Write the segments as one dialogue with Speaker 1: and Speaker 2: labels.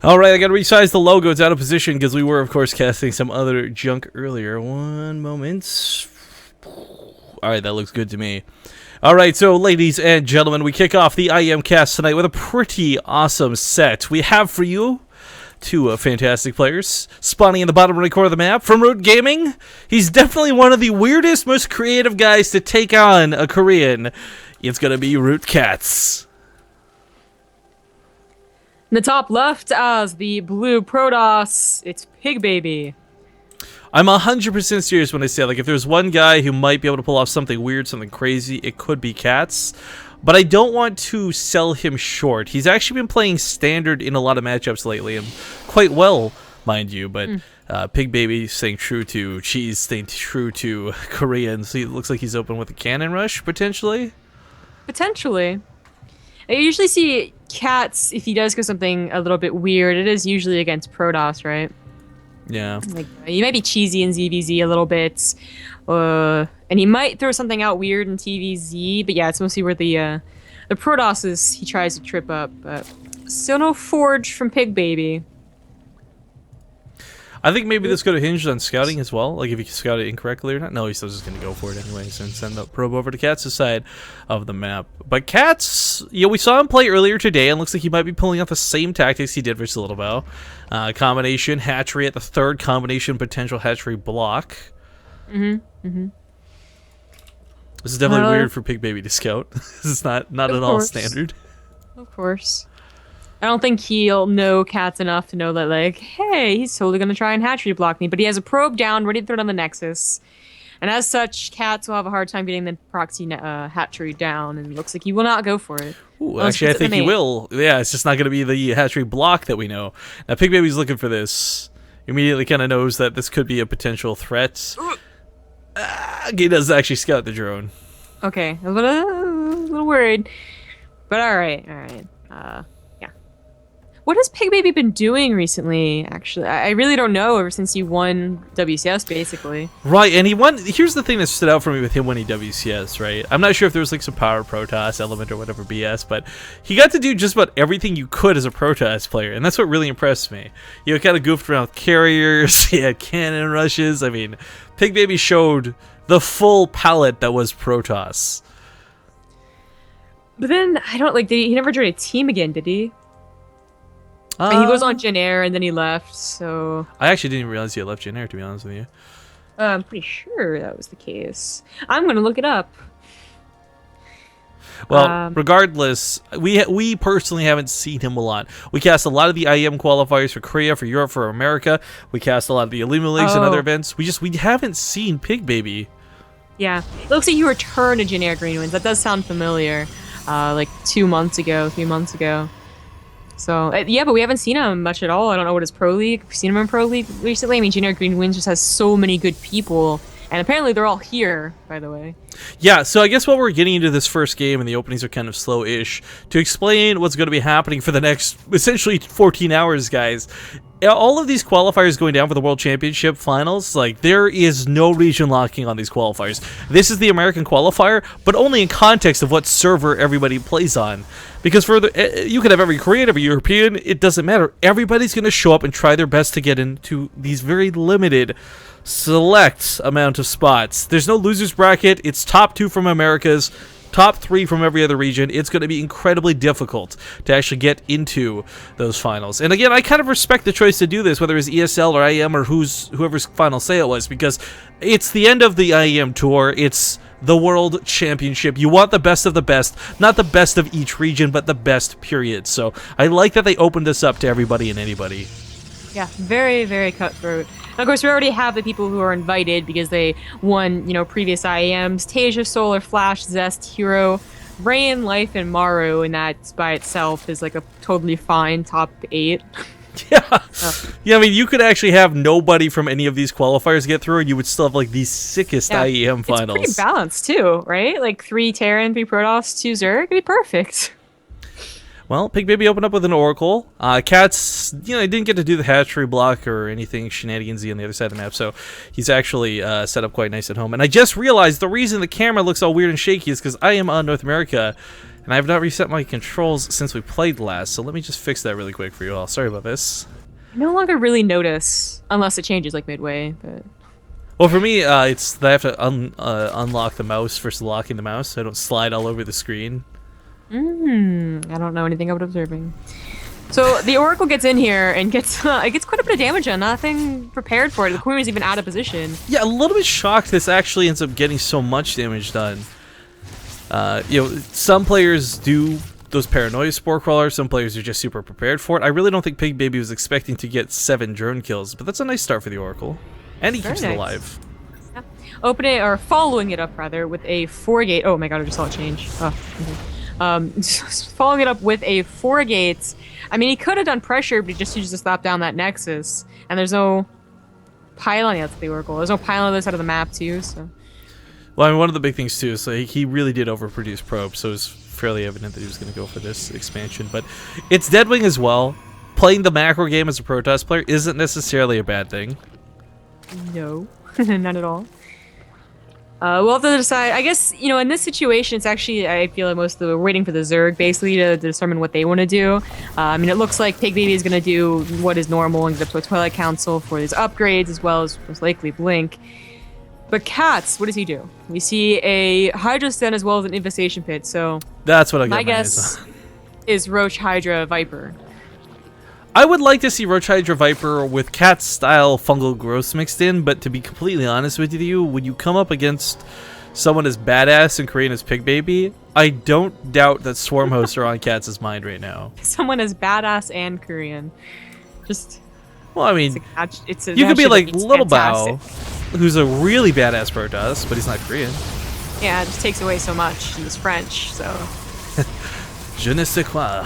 Speaker 1: All right, I got to resize the logo. It's out of position because we were, of course, casting some other junk earlier. One moment. All right, that looks good to me. All right, so ladies and gentlemen, we kick off the IEM cast tonight with a pretty awesome set. We have for you two fantastic players spawning in the bottom right corner of the map from Root Gaming. He's definitely one of the weirdest, most creative guys to take on a Korean. It's going to be Root Catz.
Speaker 2: In the top left as the blue Protoss, it's Pigbaby.
Speaker 1: I'm 100% serious when I say, like, if there's one guy who might be able to pull off something weird, something crazy, it could be Catz. But I don't want to sell him short. He's actually been playing standard in a lot of matchups lately, and quite well, mind you. But Pigbaby staying true to Cheese, staying true to Korean. So it looks like he's open with a cannon rush, potentially.
Speaker 2: Potentially. I usually see Catz, if he does go something a little bit weird, it is usually against Protoss, right?
Speaker 1: Yeah.
Speaker 2: Like, he might be cheesy in ZVZ a little bit, and he might throw something out weird in TVZ, but yeah, it's mostly where the Protoss he tries to trip up, but still no Forge from Pigbaby.
Speaker 1: I think maybe this could have hinged on scouting as well, like if he scouted incorrectly or not. No, he's still just going to go for it anyways and send the probe over to Katz's side of the map. But Catz, we saw him play earlier today, and looks like he might be pulling off the same tactics he did versus Little Bow. Combination hatchery at the third combination potential hatchery block. This is definitely weird for Pigbaby to scout. This is not at all standard.
Speaker 2: Of course. I don't think he'll know Catz enough to know that, like, hey, he's totally going to try and hatchery block me. But he has a probe down, ready to throw it on the Nexus. And as such, Catz will have a hard time getting the proxy hatchery down, and it looks like he will not go for it.
Speaker 1: Ooh, actually, I think he will. Yeah, it's just not going to be the hatchery block that we know. Now, Pigbaby's looking for this. He immediately kind of knows that this could be a potential threat. He does actually scout the drone.
Speaker 2: Okay, a little worried. But all right. Yeah. What has Pigbaby been doing recently, actually? I really don't know ever since he won WCS, basically.
Speaker 1: Right, and he won. Here's the thing that stood out for me with him winning WCS, right? I'm not sure if there was like some power Protoss element or whatever BS, but he got to do just about everything you could as a Protoss player, and that's what really impressed me. You kind of goofed around with carriers, he had cannon rushes. I mean, Pigbaby showed the full palette that was Protoss.
Speaker 2: But then, I don't, like, he never joined a team again, did he? He was on Gen Air and then he left, so...
Speaker 1: I actually didn't realize he had left Gen Air, to be honest with you.
Speaker 2: I'm pretty sure that was the case. I'm going to look it up.
Speaker 1: Well, regardless, we personally haven't seen him a lot. We cast a lot of the IEM qualifiers for Korea, for Europe, for America. We cast a lot of the Illuma Leagues and other events. We haven't seen Pigbaby.
Speaker 2: Yeah. It looks like you returned to Gen Air Green Winds. That does sound familiar. Like 3 months ago. So, yeah, but we haven't seen him much at all. I don't know what his Pro League. We've seen him in Pro League recently. I mean, Gen Air Green Winds just has so many good people. And apparently they're all here, by the way.
Speaker 1: Yeah, so I guess while we're getting into this first game and the openings are kind of slow-ish, to explain what's going to be happening for the next, essentially, 14 hours, guys, all of these qualifiers going down for the World Championship Finals, like, there is no region locking on these qualifiers. This is the American qualifier, but only in context of what server everybody plays on. Because you could have every Korean, every European, it doesn't matter. Everybody's going to show up and try their best to get into these very limited, select amount of spots. There's no losers bracket. It's top 2 from Americas, top 3 from every other region. It's going to be incredibly difficult to actually get into those finals. And again, I kind of respect the choice to do this, whether it's ESL or IEM or whoever's final say it was, because it's the end of the IEM tour. It's the World Championship. You want the best of the best, not the best of each region, but the best, period. So I like that they opened this up to everybody and anybody.
Speaker 2: Yeah, very, very cutthroat. And of course, we already have the people who are invited because they won, previous IEMs. Tasia, Solar, Flash, Zest, Hero, Rain, Life, and Maru, and that by itself is like a totally fine top 8.
Speaker 1: Yeah. Yeah, I mean, you could actually have nobody from any of these qualifiers get through, and you would still have, like, the sickest IEM finals.
Speaker 2: It's pretty balanced, too, right? Like, 3 Terran, 3 Protoss, 2 Zerg. It'd be perfect.
Speaker 1: Well, Pigbaby opened up with an Oracle. Catz, didn't get to do the hatchery block or anything shenanigansy on the other side of the map, so he's actually set up quite nice at home. And I just realized the reason the camera looks all weird and shaky is because I am on North America, And I have not reset my controls since we played last, so let me just fix that really quick for you all. Sorry about this.
Speaker 2: I no longer really notice, unless it changes like midway, but...
Speaker 1: Well, for me, it's that I have to unlock the mouse versus locking the mouse, so I don't slide all over the screen.
Speaker 2: I don't know anything about observing. So the Oracle gets in here and gets it gets quite a bit of damage on. Nothing prepared for it. The Queen was even out of position.
Speaker 1: Yeah, a little bit shocked this actually ends up getting so much damage done. You know, some players do those paranoia spore crawlers. Some players are just super prepared for it. I really don't think Pigbaby was expecting to get 7 drone kills, but that's a nice start for the Oracle, and he keeps it alive.
Speaker 2: Yeah. Opening or following it up rather with a 4-gate. Oh my god, I just saw it change. Oh, okay. Following it up with a 4-gate. I mean, he could have done pressure, but he just used to slap down that Nexus. And there's no pylon yet to the Oracle. There's no pylon on this side of the map, too, so...
Speaker 1: Well, I mean, one of the big things, too, is he really did overproduce probes, so it was fairly evident that he was going to go for this expansion. But it's Deadwing as well. Playing the macro game as a Protoss player isn't necessarily a bad thing.
Speaker 2: No, not at all. We'll have to decide. I guess, you know, in this situation, it's actually, I feel like most of we're waiting for the Zerg, basically, to determine what they want to do. I mean, it looks like Pigbaby is going to do what is normal and get up to a Twilight Council for his upgrades, as well as most likely Blink. But Catz, what does he do? We see a Hydra Sten as well as an Infestation Pit, so...
Speaker 1: That's what I got
Speaker 2: my guess is Roach Hydra Viper.
Speaker 1: I would like to see Roach Hydra Viper with Catz-style fungal growth mixed in, but to be completely honest with you, when you come up against someone as badass and Korean as Pigbaby, I don't doubt that Swarm Hosts are on Catz's mind right now.
Speaker 2: Someone as badass and Korean. Just...
Speaker 1: Well, I mean,
Speaker 2: it's a
Speaker 1: you could be like Little
Speaker 2: fantastic.
Speaker 1: Bao, who's a really badass Protoss, but he's not Korean.
Speaker 2: Yeah, it just takes away so much. He's French, so...
Speaker 1: Je ne sais quoi.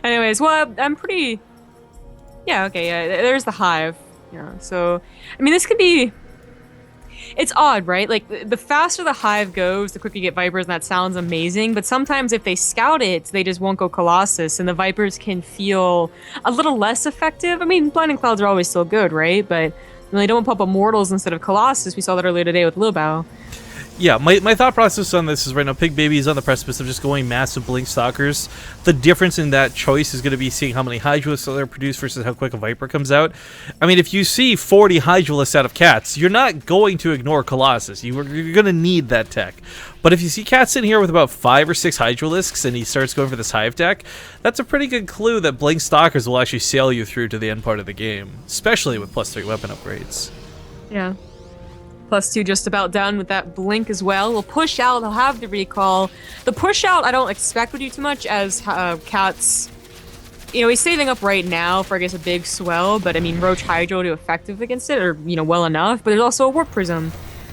Speaker 2: Anyways, well, I'm pretty... Yeah, okay, yeah, there's the Hive. Yeah, so... I mean, this could be... It's odd, right? Like, the faster the Hive goes, the quicker you get Vipers, and that sounds amazing, but sometimes if they scout it, they just won't go Colossus, and the Vipers can feel a little less effective. I mean, Blinding Clouds are always still good, right? But when they don't pop up Mortals instead of Colossus, we saw that earlier today with Lil Bao.
Speaker 1: Yeah, my thought process on this is right now Pigbaby is on the precipice of just going massive Blink Stalkers. The difference in that choice is going to be seeing how many Hydralisks are produced versus how quick a Viper comes out. I mean, if you see 40 Hydralisks out of Catz, you're not going to ignore Colossus. You're going to need that tech. But if you see Catz in here with about 5 or 6 Hydralisks and he starts going for this Hive tech, that's a pretty good clue that Blink Stalkers will actually sail you through to the end part of the game, especially with +3 weapon upgrades.
Speaker 2: Yeah. +2 just about done with that Blink as well. We'll push out, he'll have the recall. The push out I don't expect would do too much as Catz, you know, he's saving up right now for I guess a big swell, but I mean Roach Hydra will do effective against it, or you know, well enough, but there's also a Warp Prism.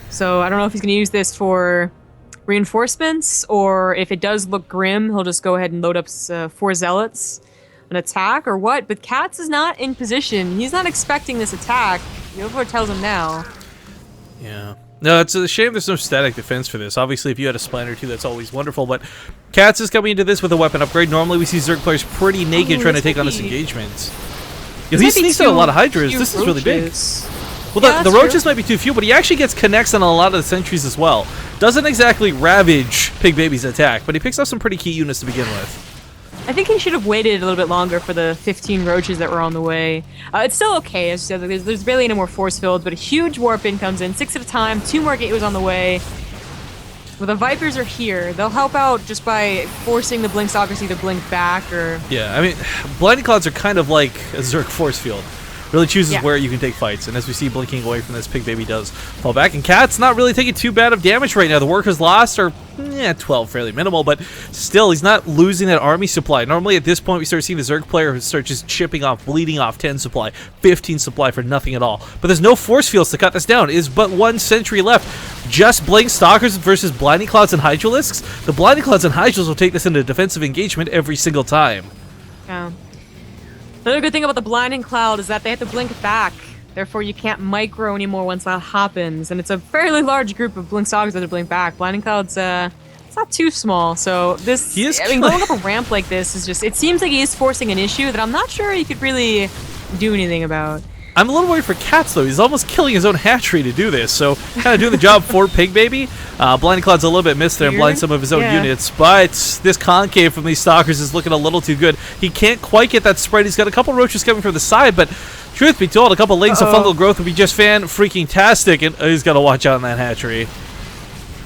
Speaker 2: So I don't know if he's gonna use this for reinforcements, or if it does look grim, he'll just go ahead and load up 4 Zealots, an attack, or what, but Catz is not in position. He's not expecting this attack. Yovo tells him now.
Speaker 1: Yeah. No, it's a shame there's no static defense for this. Obviously, if you had a Spline or 2, that's always wonderful, but Catz is coming into this with a weapon upgrade. Normally, we see Zerg players pretty naked trying to take on this engagement. Yeah, he sneaks out a lot of Hydras. This is really big. Well, yeah, the Roaches might be too few, but he actually gets connects on a lot of the sentries as well. Doesn't exactly ravage Pigbaby's attack, but he picks up some pretty key units to begin with.
Speaker 2: I think he should have waited a little bit longer for the 15 Roaches that were on the way. It's still okay, as you said, there's barely any more force fields, but a huge Warp in comes in, 6 at a time, 2 more Gateways on the way. Well, the Vipers are here. They'll help out just by forcing the Blink Stalkers to either blink back or...
Speaker 1: Yeah, I mean, Blinding Clouds are kind of like a Zerg force field. Really chooses where you can take fights, and as we see blinking away from this, Pigbaby does fall back, and Catz not really taking too bad of damage right now. The workers lost are 12, fairly minimal, but still, he's not losing that army supply. Normally, at this point, we start seeing the Zerg player start just chipping off, bleeding off 10 supply, 15 supply for nothing at all. But there's no force fields to cut this down. It is but 1 sentry left. Just Blink Stalkers versus Blinding Clouds and Hydralisks. The Blinding Clouds and Hydralisks will take this into defensive engagement every single time.
Speaker 2: Yeah. Another good thing about the Blinding Cloud is that they have to blink back. Therefore, you can't micro anymore once that happens. And it's a fairly large group of Blink Stalkers that have to blink back. Blinding Cloud's, it's not too small. So this, I mean, going up a ramp like this is just, it seems like he is forcing an issue that I'm not sure he could really do anything about.
Speaker 1: I'm a little worried for Catz, though. He's almost killing his own hatchery to do this, so kind of doing the job for Pigbaby. Blinding Cloud's a little bit missed there and blind some of his own units, but this concave from these Stalkers is looking a little too good. He can't quite get that spread. He's got a couple roaches coming from the side, but truth be told, a couple lanes of fungal growth would be just fan-freaking-tastic, and he's got to watch out on that hatchery.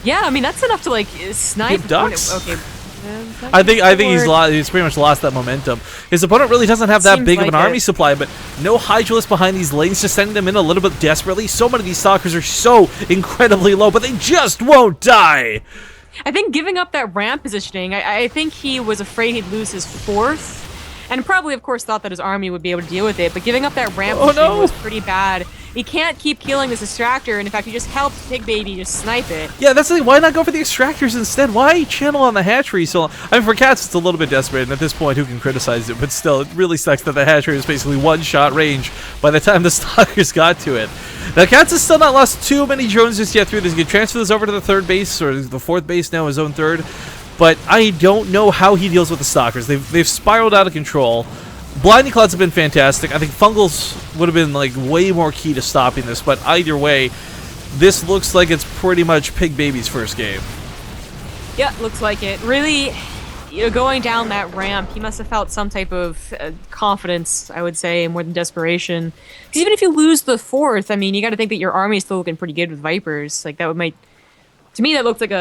Speaker 2: Yeah, I mean, that's enough to, like, snipe.
Speaker 1: Ducks?
Speaker 2: Okay.
Speaker 1: I think he's pretty much lost that momentum. His opponent really doesn't have that big of an army supply, but no Hydralisk behind these lanes, just sending them in a little bit desperately. So many of these Stalkers are so incredibly low, but they just won't die.
Speaker 2: I think giving up that ramp positioning, I think he was afraid he'd lose his 4th, and probably, of course, thought that his army would be able to deal with it, but giving up that ramp positioning was pretty bad. He can't keep killing this Extractor, and in fact, he just helped Pigbaby just snipe it.
Speaker 1: Yeah, that's the thing. Why not go for the Extractors instead? Why channel on the hatchery? So, I mean, for Catz, it's a little bit desperate, and at this point, who can criticize it? But still, it really sucks that the hatchery was basically one-shot range by the time the Stalkers got to it. Now, Catz has still not lost too many drones just yet through this. He can transfer this over to the 3rd base, or the 4th base now, his own 3rd. But I don't know how he deals with the Stalkers. They've spiraled out of control. Blinding Clouds have been fantastic. I think Fungals would have been like way more key to stopping this, but either way, this looks like it's pretty much Pigbaby's first game.
Speaker 2: Yeah, looks like it. Really, you know, going down that ramp, he must have felt some type of confidence, I would say, more than desperation. Because even if you lose the 4th, I mean, you got to think that your army is still looking pretty good with Vipers. Like that might, to me, that looked like